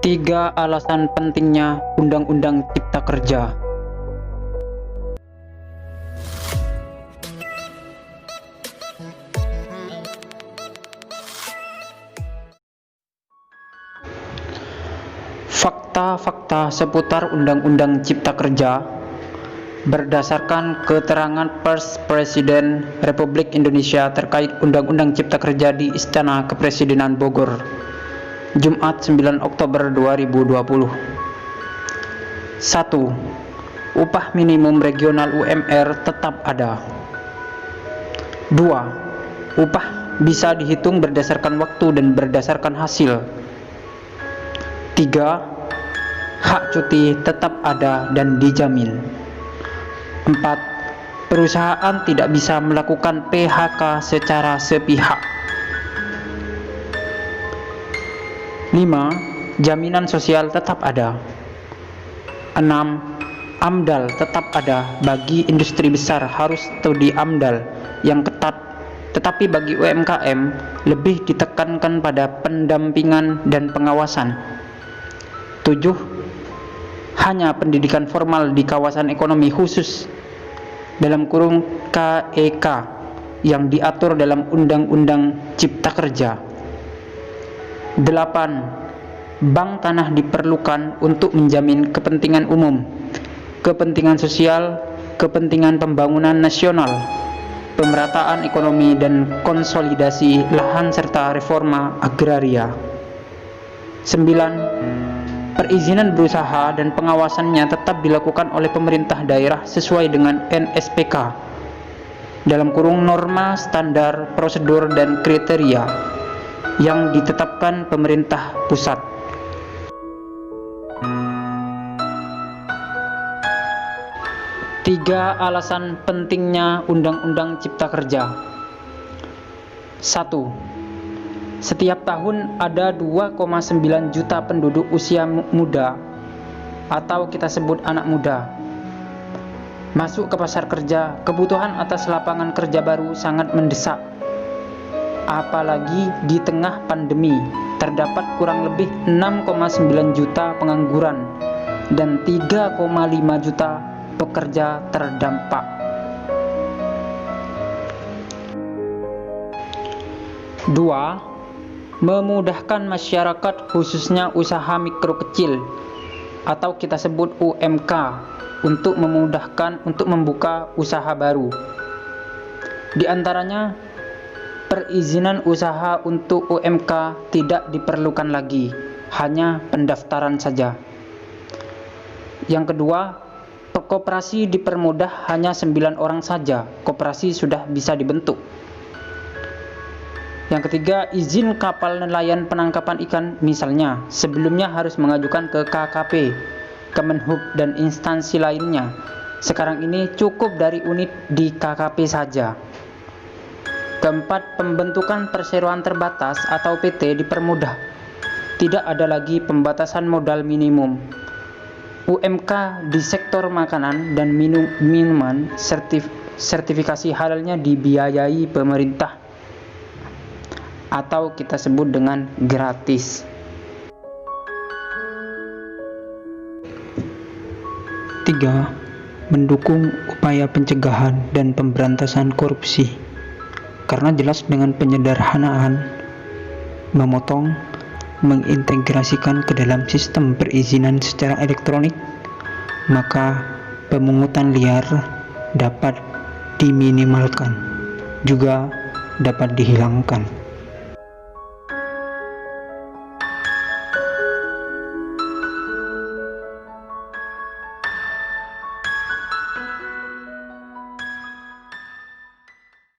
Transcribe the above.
Tiga alasan pentingnya Undang-Undang Cipta Kerja. Fakta-fakta seputar Undang-Undang Cipta Kerja berdasarkan keterangan Pers Presiden Republik Indonesia terkait Undang-Undang Cipta Kerja di Istana Kepresidenan Bogor, Jumat 9 Oktober 2020. 1. Upah minimum regional UMR tetap ada. 2. Upah bisa dihitung berdasarkan waktu dan berdasarkan hasil. 3. Hak cuti tetap ada dan dijamin. 4. Perusahaan tidak bisa melakukan PHK secara sepihak. 5. Jaminan sosial tetap ada. 6. AMDAL tetap ada bagi industri besar, harus studi AMDAL yang ketat, tetapi bagi UMKM lebih ditekankan pada pendampingan dan pengawasan. 7. Hanya pendidikan formal di kawasan ekonomi khusus (KEK) yang diatur dalam Undang-Undang Cipta Kerja. 8. Bank tanah diperlukan untuk menjamin kepentingan umum, kepentingan sosial, kepentingan pembangunan nasional, pemerataan ekonomi dan konsolidasi lahan serta reforma agraria. 9. Perizinan berusaha dan pengawasannya tetap dilakukan oleh pemerintah daerah sesuai dengan NSPK (norma, standar, prosedur, dan kriteria) yang ditetapkan pemerintah pusat. Tiga alasan pentingnya Undang-Undang Cipta Kerja. 1. Setiap tahun ada 2,9 juta penduduk usia muda atau kita sebut anak muda masuk ke pasar kerja. Kebutuhan atas lapangan kerja baru sangat mendesak. Apalagi di tengah pandemi, terdapat kurang lebih 6,9 juta pengangguran dan 3,5 juta pekerja terdampak. 2. Memudahkan masyarakat khususnya usaha mikro kecil atau kita sebut UMK untuk membuka usaha baru. Di antaranya, perizinan usaha untuk UMK tidak diperlukan lagi, hanya pendaftaran saja. Yang kedua, koperasi dipermudah, hanya 9 orang saja koperasi sudah bisa dibentuk. Yang ketiga, izin kapal nelayan penangkapan ikan misalnya sebelumnya harus mengajukan ke KKP, Kemenhub dan instansi lainnya. Sekarang ini cukup dari unit di KKP saja. Keempat, pembentukan perseroan terbatas atau PT dipermudah. Tidak ada lagi pembatasan modal minimum. UMK di sektor makanan dan minuman sertifikasi halalnya dibiayai pemerintah atau kita sebut dengan gratis. 3. Mendukung upaya pencegahan dan pemberantasan korupsi. Karena jelas dengan penyederhanaan, memotong, mengintegrasikan ke dalam sistem perizinan secara elektronik, maka pemungutan liar dapat diminimalkan, juga dapat dihilangkan.